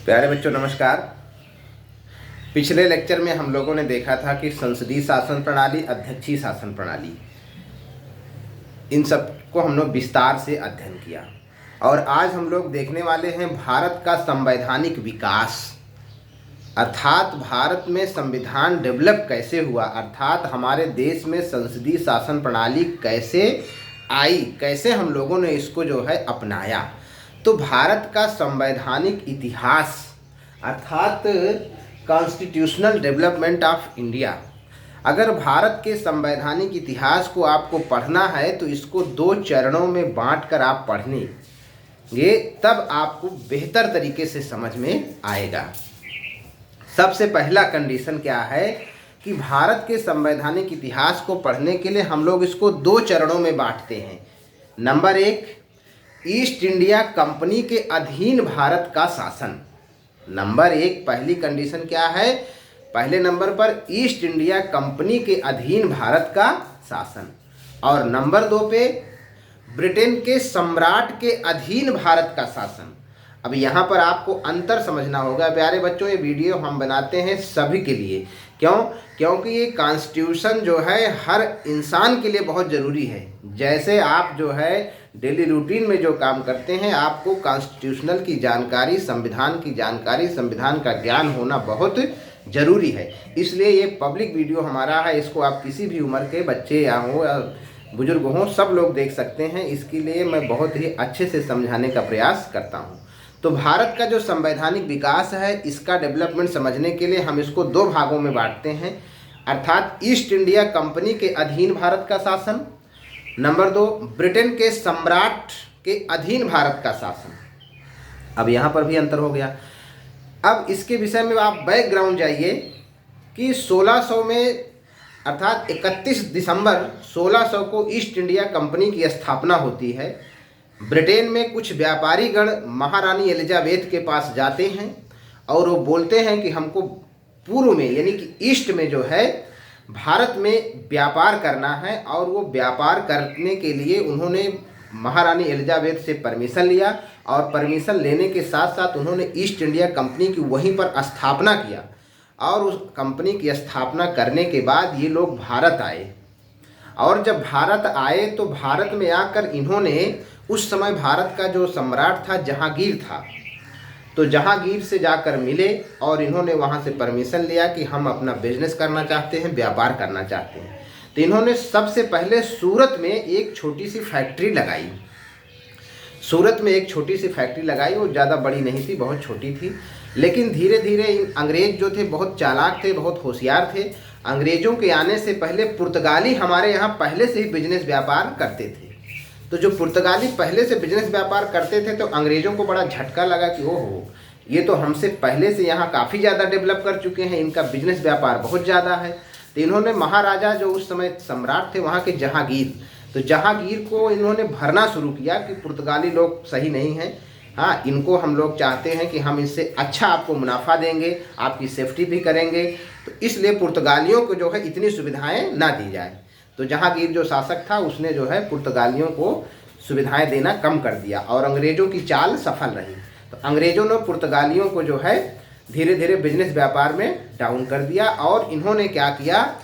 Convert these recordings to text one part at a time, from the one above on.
प्यारे बच्चों नमस्कार। पिछले लेक्चर में हम लोगों ने देखा था कि संसदीय शासन प्रणाली, अध्यक्षीय शासन प्रणाली, इन सब को हम लोग विस्तार से अध्ययन किया और आज हम लोग देखने वाले हैं भारत का संवैधानिक विकास, अर्थात भारत में संविधान डेवलप कैसे हुआ, अर्थात हमारे देश में संसदीय शासन प्रणाली कैसे आई, कैसे हम लोगों ने इसको जो है अपनाया। तो भारत का संवैधानिक इतिहास अर्थात कॉन्स्टिट्यूशनल डेवलपमेंट ऑफ इंडिया, अगर भारत के संवैधानिक इतिहास को आपको पढ़ना है तो इसको 2 चरणों में बांटकर आप पढ़ेंगे, तब आपको बेहतर तरीके से समझ में आएगा। सबसे पहला कंडीशन क्या है कि भारत के संवैधानिक इतिहास को पढ़ने के लिए हम लोग इसको 2 चरणों में बांटते हैं। नंबर 1, ईस्ट इंडिया कंपनी के अधीन भारत का शासन। नंबर 1 पहली कंडीशन क्या है, पहले नंबर पर ईस्ट इंडिया कंपनी के अधीन भारत का शासन, और नंबर 2 पे ब्रिटेन के सम्राट के अधीन भारत का शासन। अब यहाँ पर आपको अंतर समझना होगा प्यारे बच्चों। ये वीडियो हम बनाते हैं सभी के लिए, क्योंकि ये कॉन्स्टिट्यूशन जो है हर इंसान के लिए बहुत ज़रूरी है। जैसे आप जो है डेली रूटीन में जो काम करते हैं, आपको कॉन्स्टिट्यूशनल की जानकारी, संविधान की जानकारी, संविधान का ज्ञान होना बहुत ज़रूरी है। इसलिए ये पब्लिक वीडियो हमारा है, इसको आप किसी भी उम्र के बच्चे या हो या बुजुर्ग हों, सब लोग देख सकते हैं। इसके लिए मैं बहुत ही अच्छे से समझाने का प्रयास करता हूँ। तो भारत का जो संवैधानिक विकास है, इसका डेवलपमेंट समझने के लिए हम इसको 2 भागों में बांटते हैं, अर्थात ईस्ट इंडिया कंपनी के अधीन भारत का शासन, नंबर 2 ब्रिटेन के सम्राट के अधीन भारत का शासन। अब यहाँ पर भी अंतर हो गया। अब इसके विषय में आप बैकग्राउंड जाइए कि 1600 में अर्थात 31 दिसंबर 1600 को ईस्ट इंडिया कंपनी की स्थापना होती है। ब्रिटेन में कुछ व्यापारी गण महारानी एलिजाबेथ के पास जाते हैं और वो बोलते हैं कि हमको पूर्व में यानी कि ईस्ट में जो है भारत में व्यापार करना है, और वो व्यापार करने के लिए उन्होंने महारानी एलिजाबेथ से परमिशन लिया, और परमिशन लेने के साथ साथ उन्होंने ईस्ट इंडिया कंपनी की वहीं पर स्थापना किया। और उस कंपनी की स्थापना करने के बाद ये लोग भारत आए, और जब भारत आए तो भारत में आकर इन्होंने, उस समय भारत का जो सम्राट था जहांगीर था, तो जहांगीर से जाकर मिले और इन्होंने वहाँ से परमिशन लिया कि हम अपना बिजनेस करना चाहते हैं, व्यापार करना चाहते हैं। तो इन्होंने सबसे पहले सूरत में एक छोटी सी फैक्ट्री लगाई। सूरत में एक छोटी सी फैक्ट्री लगाई, वो ज़्यादा बड़ी नहीं थी, बहुत छोटी थी। लेकिन धीरे धीरे अंग्रेज जो थे बहुत चालाक थे, बहुत होशियार थे। अंग्रेज़ों के आने से पहले पुर्तगाली हमारे यहाँ पहले से ही बिजनेस व्यापार करते थे। तो जो पुर्तगाली पहले से बिजनेस व्यापार करते थे तो अंग्रेज़ों को बड़ा झटका लगा कि ओहो, ये तो हमसे पहले से यहाँ काफ़ी ज़्यादा डेवलप कर चुके हैं, इनका बिजनेस व्यापार बहुत ज़्यादा है। तो इन्होंने महाराजा जो उस समय सम्राट थे वहाँ के जहांगीर, तो जहांगीर को इन्होंने भरना शुरू किया कि पुर्तगाली लोग सही नहीं हैं, हाँ इनको हम लोग चाहते हैं कि हम इससे अच्छा आपको मुनाफा देंगे, आपकी सेफ्टी भी करेंगे, तो इसलिए पुर्तगालियों को जो है इतनी सुविधाएँ ना दी जाए। तो जहांगीर जो शासक था उसने जो है पुर्तगालियों को सुविधाएं देना कम कर दिया, और अंग्रेज़ों की चाल सफल रही। तो अंग्रेज़ों ने पुर्तगालियों को जो है धीरे धीरे बिजनेस व्यापार में डाउन कर दिया, और इन्होंने क्या किया,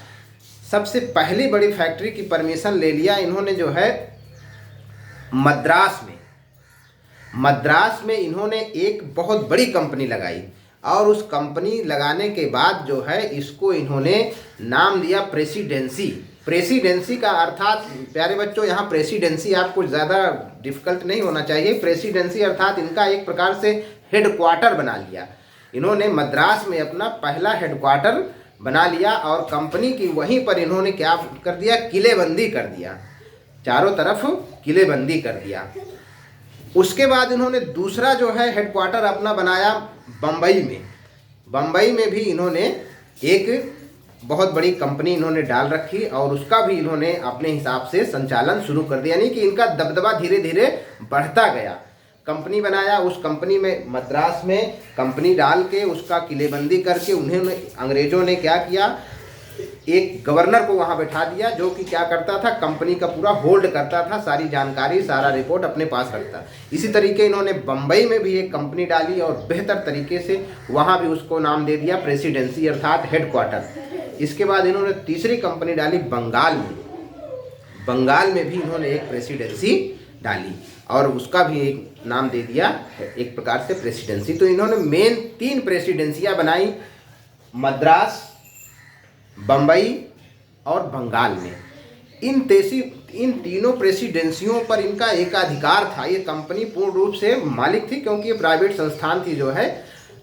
सबसे पहली बड़ी फैक्ट्री की परमिशन ले लिया इन्होंने जो है मद्रास में इन्होंने एक बहुत बड़ी कंपनी लगाई, और उस कंपनी लगाने के बाद जो है इसको इन्होंने नाम दिया प्रेसिडेंसी। प्रेसिडेंसी का अर्थात प्यारे बच्चों, यहाँ प्रेसिडेंसी आपको ज़्यादा डिफ़िकल्ट नहीं होना चाहिए। प्रेसिडेंसी अर्थात इनका एक प्रकार से हेडक्वार्टर बना लिया। इन्होंने मद्रास में अपना पहला हेडक्वार्टर बना लिया, और कंपनी की वहीं पर इन्होंने क्या कर दिया, किलेबंदी कर दिया, चारों तरफ किलेबंदी कर दिया। उसके बाद इन्होंने दूसरा जो है हेडक्वार्टर अपना बनाया बम्बई में भी इन्होंने एक बहुत बड़ी कंपनी इन्होंने डाल रखी, और उसका भी इन्होंने अपने हिसाब से संचालन शुरू कर दिया, यानी कि इनका दबदबा धीरे धीरे बढ़ता गया। कंपनी बनाया, उस कंपनी में मद्रास में कंपनी डाल के उसका किलेबंदी करके उन्होंने, अंग्रेज़ों ने क्या किया, एक गवर्नर को वहाँ बैठा दिया, जो कि क्या करता था, कंपनी का पूरा होल्ड करता था, सारी जानकारी, सारा रिपोर्ट अपने पास रखता। इसी तरीके इन्होंने बम्बई में भी एक कंपनी डाली और बेहतर तरीके से वहाँ भी उसको नाम दे दिया प्रेसिडेंसी, अर्थात हेडक्वार्टर। इसके बाद इन्होंने तीसरी कंपनी डाली बंगाल में। बंगाल में भी इन्होंने एक प्रेसिडेंसी डाली और उसका भी एक नाम दे दिया एक प्रकार से प्रेसिडेंसी। तो इन्होंने मेन 3 प्रेसिडेंसियाँ बनाई, मद्रास, बम्बई और बंगाल में। इन तीनों प्रेसिडेंसियों पर इनका एकाधिकार था। ये कंपनी पूर्ण रूप से मालिक थी, क्योंकि ये प्राइवेट संस्थान थी जो है।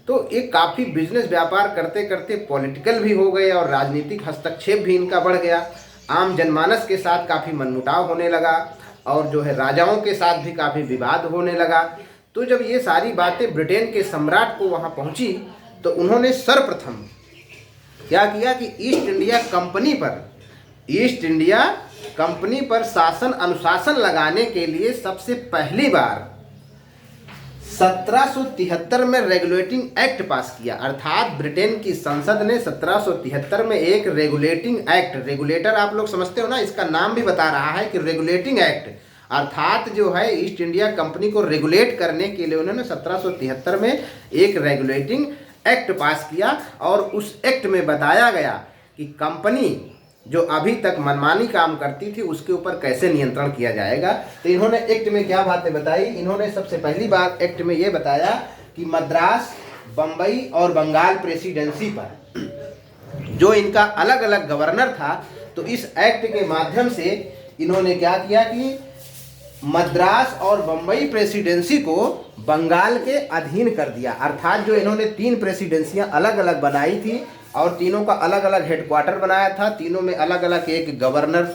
तो ये काफ़ी बिजनेस व्यापार करते करते पॉलिटिकल भी हो गए और राजनीतिक हस्तक्षेप भी इनका बढ़ गया। आम जनमानस के साथ काफ़ी मनमुटाव होने लगा और जो है राजाओं के साथ भी काफ़ी विवाद होने लगा। तो जब ये सारी बातें ब्रिटेन के सम्राट को वहाँ पहुँची तो उन्होंने सर्वप्रथम क्या किया कि ईस्ट इंडिया कंपनी पर शासन अनुशासन लगाने के लिए सबसे पहली बार 1773 में रेगुलेटिंग एक्ट पास किया। अर्थात ब्रिटेन की संसद ने 1773 में एक रेगुलेटिंग एक्ट, रेगुलेटर आप लोग समझते हो ना, इसका नाम भी बता रहा है कि रेगुलेटिंग एक्ट, अर्थात जो है ईस्ट इंडिया कंपनी को रेगुलेट करने के लिए उन्होंने 1773 में एक रेगुलेटिंग एक्ट पास किया। और उस एक्ट में बताया गया कि कंपनी जो अभी तक मनमानी काम करती थी उसके ऊपर कैसे नियंत्रण किया जाएगा। तो इन्होंने एक्ट में क्या बातें बताई, इन्होंने सबसे पहली बार एक्ट में ये बताया कि मद्रास, बम्बई और बंगाल प्रेसिडेंसी पर जो इनका अलग अलग गवर्नर था, तो इस एक्ट के माध्यम से इन्होंने क्या किया कि मद्रास और बम्बई प्रेसिडेंसी को बंगाल के अधीन कर दिया। अर्थात जो इन्होंने 3 प्रेसिडेंसियां अलग अलग बनाई थी और तीनों का अलग अलग हेडक्वार्टर बनाया था, तीनों में अलग अलग एक गवर्नर,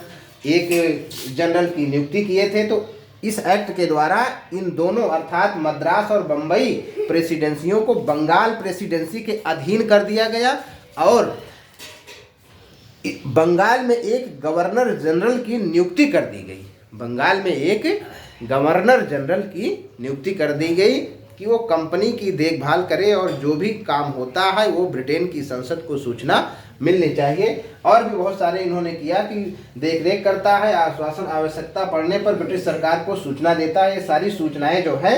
एक जनरल की नियुक्ति किए थे। तो इस एक्ट के द्वारा इन दोनों अर्थात मद्रास और बम्बई प्रेसिडेंसियों को बंगाल प्रेसिडेंसी के अधीन कर दिया गया और बंगाल में एक गवर्नर जनरल की नियुक्ति कर दी गई। बंगाल में एक गवर्नर जनरल की नियुक्ति कर दी गई कि वो कंपनी की देखभाल करे और जो भी काम होता है वो ब्रिटेन की संसद को सूचना मिलनी चाहिए। और भी बहुत सारे इन्होंने किया कि देखरेख करता है, आश्वासन आवश्यकता पड़ने पर ब्रिटिश सरकार को सूचना देता है। ये सारी सूचनाएं जो है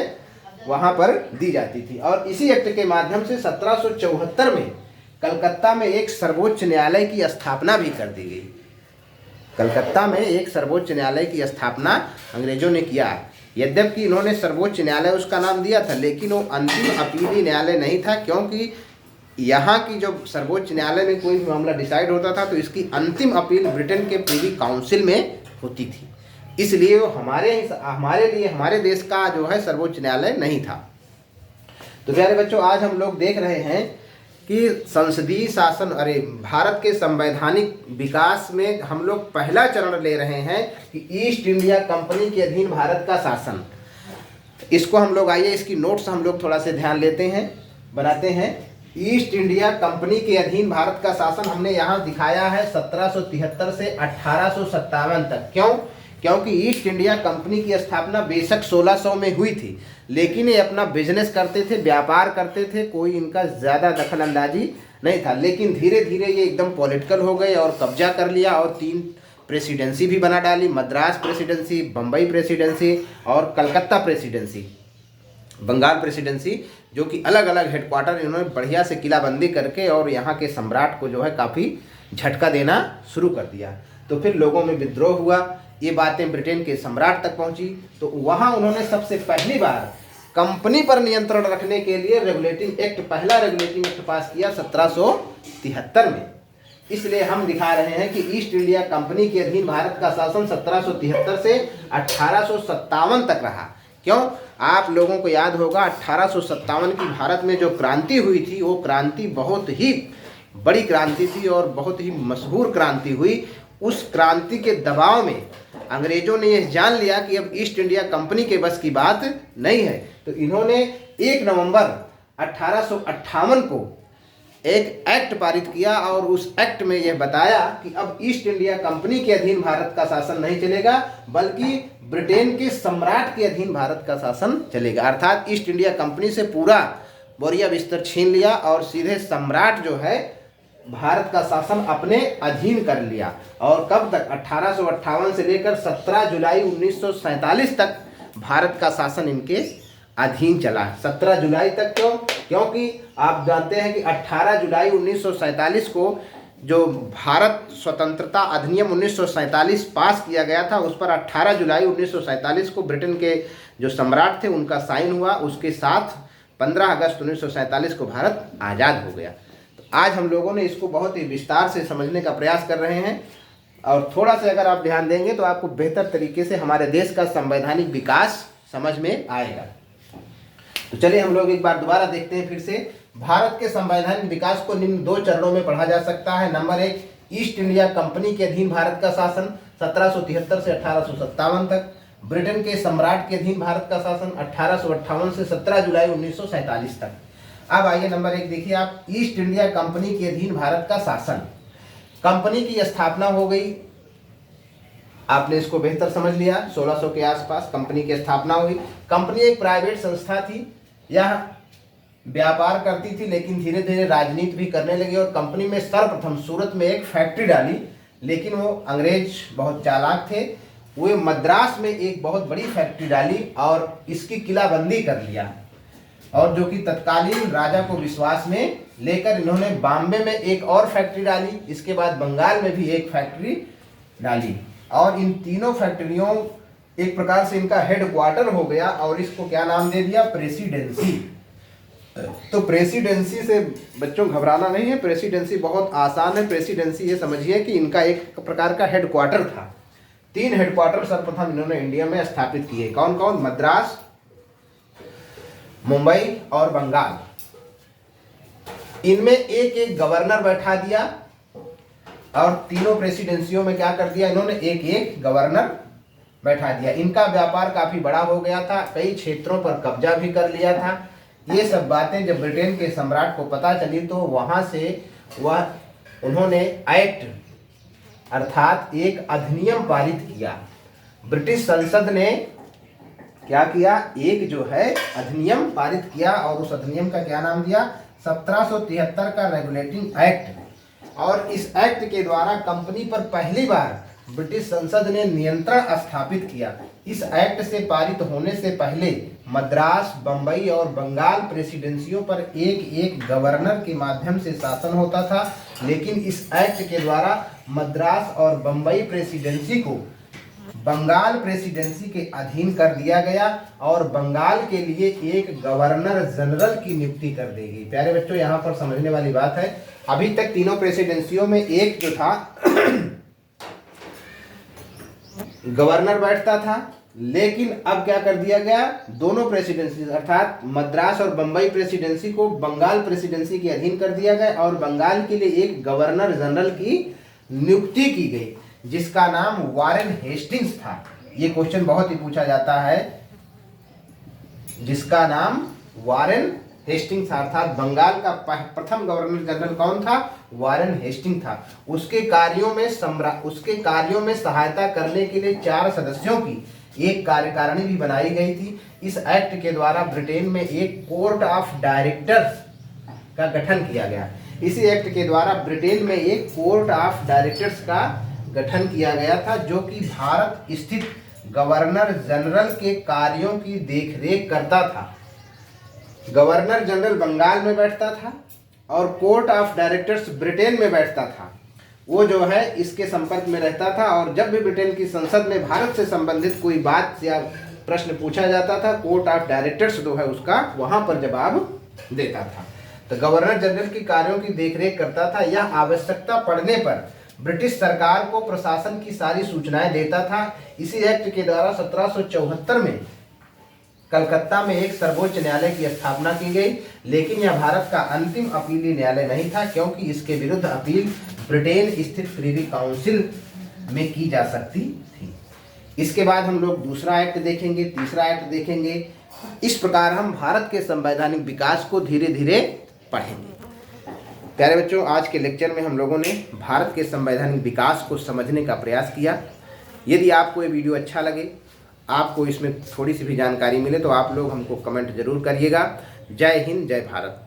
वहाँ पर दी जाती थी। और इसी एक्ट के माध्यम से 1774 में कलकत्ता में एक सर्वोच्च न्यायालय की स्थापना भी कर दी गई। कलकत्ता में एक सर्वोच्च न्यायालय की स्थापना अंग्रेजों ने किया। यद्यपि इन्होंने सर्वोच्च न्यायालय उसका नाम दिया था, लेकिन वो अंतिम अपीली न्यायालय नहीं था, क्योंकि यहाँ की जो सर्वोच्च न्यायालय में कोई भी मामला डिसाइड होता था तो इसकी अंतिम अपील ब्रिटेन के प्रिवी काउंसिल में होती थी। इसलिए वो हमारे देश का जो है सर्वोच्च न्यायालय नहीं था। तो प्यारे बच्चों, आज हम लोग देख रहे हैं कि संसदीय शासन, भारत के संवैधानिक विकास में हम लोग पहला चरण ले रहे हैं कि ईस्ट इंडिया कंपनी के अधीन भारत का शासन। इसको हम लोग, आइए इसकी नोट्स हम लोग थोड़ा से ध्यान लेते हैं, बनाते हैं। ईस्ट इंडिया कंपनी के अधीन भारत का शासन हमने यहाँ दिखाया है 1773 से 1857 तक। क्यों? क्योंकि ईस्ट इंडिया कंपनी की स्थापना बेशक 1600 में हुई थी, लेकिन ये अपना बिजनेस करते थे, व्यापार करते थे, कोई इनका ज़्यादा दखल अंदाजी नहीं था। लेकिन धीरे धीरे ये एकदम पॉलिटिकल हो गए और कब्जा कर लिया और 3 प्रेसिडेंसी भी बना डाली, मद्रास प्रेसिडेंसी, बम्बई प्रेसिडेंसी और कलकत्ता प्रेसिडेंसी, बंगाल प्रेसिडेंसी, जो कि अलग अलग हेडक्वार्टर इन्होंने बढ़िया से किलाबंदी करके और यहाँ के सम्राट को जो है काफ़ी झटका देना शुरू कर दिया। तो फिर लोगों में विद्रोह हुआ, ये बातें ब्रिटेन के सम्राट तक पहुंची। तो वहाँ उन्होंने सबसे पहली बार कंपनी पर नियंत्रण रखने के लिए रेगुलेटिंग एक्ट, पहला रेगुलेटिंग एक्ट पास किया 1773 में। इसलिए हम दिखा रहे हैं कि ईस्ट इंडिया कंपनी के अधीन भारत का शासन 1773 से 1857 तक रहा। क्यों? आप लोगों को याद होगा 1857 की भारत में जो क्रांति हुई थी, वो क्रांति बहुत ही बड़ी क्रांति थी और बहुत ही मशहूर क्रांति हुई। उस क्रांति के दबाव में अंग्रेजों ने यह जान लिया कि अब ईस्ट इंडिया कंपनी के बस की बात नहीं है। तो इन्होंने 1 नवंबर 1858 को एक एक्ट पारित किया और उस एक्ट में यह बताया कि अब ईस्ट इंडिया कंपनी के अधीन भारत का शासन नहीं चलेगा, बल्कि ब्रिटेन के सम्राट के अधीन भारत का शासन चलेगा। अर्थात ईस्ट इंडिया कंपनी से पूरा बोरिया बिस्तर छीन लिया और सीधे सम्राट जो है भारत का शासन अपने अधीन कर लिया। और कब तक? 1858 से लेकर 17 जुलाई 1947 तक भारत का शासन इनके अधीन चला। 17 जुलाई तक क्यों? क्योंकि आप जानते हैं कि 18 जुलाई 1947 को जो भारत स्वतंत्रता अधिनियम 1947 पास किया गया था, उस पर 18 जुलाई 1947 को ब्रिटेन के जो सम्राट थे उनका साइन हुआ। उसके साथ 15 अगस्त 1947 को भारत आज़ाद हो गया। तो आज हम लोगों ने इसको बहुत ही विस्तार से समझने का प्रयास कर रहे हैं, और थोड़ा सा अगर आप ध्यान देंगे तो आपको बेहतर तरीके से हमारे देश का संवैधानिक विकास समझ में आएगा। तो चलिए हम लोग एक बार दोबारा देखते हैं फिर से। भारत के संवैधानिक विकास को निम्न 2 चरणों में पढ़ा जा सकता है। नंबर 1, ईस्ट इंडिया कंपनी के अधीन भारत का शासन 1773 से 1857 तक। ब्रिटेन के सम्राट के अधीन भारत का शासन 1858 से 17 जुलाई 1947 तक। अब आइए नंबर 1 देखिए आप, ईस्ट इंडिया कंपनी के अधीन भारत का शासन। कंपनी की स्थापना हो गई, आपने इसको बेहतर समझ लिया, 1600 के आसपास कंपनी की स्थापना हुई। कंपनी एक प्राइवेट संस्था थी, यह व्यापार करती थी लेकिन धीरे धीरे राजनीति भी करने लगी, और कंपनी में सर्वप्रथम सूरत में एक फैक्ट्री डाली। लेकिन वो अंग्रेज बहुत चालाक थे, वे मद्रास में एक बहुत बड़ी फैक्ट्री डाली और इसकी किलाबंदी कर लिया, और जो कि तत्कालीन राजा को विश्वास में लेकर इन्होंने बॉम्बे में एक और फैक्ट्री डाली, इसके बाद बंगाल में भी एक फैक्ट्री डाली, और इन तीनों फैक्ट्रियों एक प्रकार से इनका हेडक्वार्टर हो गया, और इसको क्या नाम दे दिया? प्रेसिडेंसी। तो प्रेसिडेंसी से बच्चों घबराना नहीं है, प्रेसिडेंसी बहुत आसान है। प्रेसिडेंसी ये समझिए कि इनका एक प्रकार का हेडक्वार्टर था। 3 हेडक्वार्टर सर्वप्रथम इन्होंने इंडिया में स्थापित किए। कौन कौन? मद्रास, मुंबई और बंगाल। इनमें एक एक गवर्नर बैठा दिया, और तीनों प्रेसिडेंसियों में क्या कर दिया इन्होंने? एक एक गवर्नर बैठा दिया। इनका व्यापार काफी बड़ा हो गया था, कई क्षेत्रों पर कब्जा भी कर लिया था। ये सब बातें जब ब्रिटेन के सम्राट को पता चली तो वहां से उन्होंने एक्ट अर्थात एक अधिनियम पारित किया। ब्रिटिश संसद ने क्या किया? एक जो है अधिनियम पारित किया, और उस अधिनियम का क्या नाम दिया? 1773 का रेगुलेटिंग एक्ट। और इस एक्ट के द्वारा कंपनी पर पहली बार ब्रिटिश संसद ने नियंत्रण स्थापित किया। इस एक्ट से पारित होने से पहले मद्रास, बंबई और बंगाल प्रेसिडेंसियों पर एक एक गवर्नर के माध्यम से शासन होता था, लेकिन इस एक्ट के द्वारा मद्रास और बंबई प्रेसिडेंसी को बंगाल प्रेसिडेंसी के अधीन कर दिया गया, और बंगाल के लिए एक गवर्नर जनरल की नियुक्ति कर दी गई। प्यारे बच्चों, यहाँ पर समझने वाली बात है, अभी तक तीनों प्रेसिडेंसियों में एक जो था गवर्नर बैठता था, लेकिन अब क्या कर दिया गया? दोनों प्रेसिडेंसी अर्थात मद्रास और बंबई प्रेसिडेंसी को बंगाल प्रेसिडेंसी के अधीन कर दिया गया, और बंगाल के लिए एक गवर्नर जनरल की नियुक्ति की गई, जिसका नाम वारेन हेस्टिंग्स था। ये क्वेश्चन बहुत ही पूछा जाता है, जिसका नाम वारेन हेस्टिंग्स अर्थात बंगाल का प्रथम गवर्नर जनरल कौन था? वारेन हेस्टिंग था। उसके कार्यों में सहायता करने के लिए 4 सदस्यों की एक कार्यकारिणी भी बनाई गई थी। इस एक्ट के द्वारा ब्रिटेन में एक कोर्ट ऑफ डायरेक्टर्स का गठन किया गया। इसी एक्ट के द्वारा ब्रिटेन में एक कोर्ट ऑफ डायरेक्टर्स का गठन किया गया था, जो कि भारत स्थित गवर्नर जनरल के कार्यों की देखरेख करता था। गवर्नर जनरल बंगाल में बैठता था और कोर्ट ऑफ डायरेक्टर्स ब्रिटेन में बैठता था। वो जो है इसके संपर्क में रहता था, और जब भी ब्रिटेन की संसद में भारत से संबंधित कोई बात या प्रश्न पूछा जाता था, कोर्ट ऑफ डायरेक्टर्स जो है उसका वहां पर जवाब देता था। तो गवर्नर जनरल की कार्यों की देखरेख करता था। यह आवश्यकता पड़ने पर ब्रिटिश सरकार को प्रशासन की सारी सूचनाएं देता था। इसी एक्ट के द्वारा 1774 में कलकत्ता में एक सर्वोच्च न्यायालय की स्थापना की गई, लेकिन यह भारत का अंतिम अपीलीय न्यायालय नहीं था, क्योंकि इसके विरुद्ध अपील ब्रिटेन स्थित प्रिवी काउंसिल में की जा सकती थी। इसके बाद हम लोग दूसरा एक्ट देखेंगे, तीसरा एक्ट देखेंगे। इस प्रकार हम भारत के संवैधानिक विकास को धीरे धीरे पढ़ेंगे। प्यारे बच्चों, आज के लेक्चर में हम लोगों ने भारत के संवैधानिक विकास को समझने का प्रयास किया। यदि आपको ये वीडियो अच्छा लगे, आपको इसमें थोड़ी सी भी जानकारी मिले, तो आप लोग हमको कमेंट जरूर करिएगा। जय हिंद, जय भारत।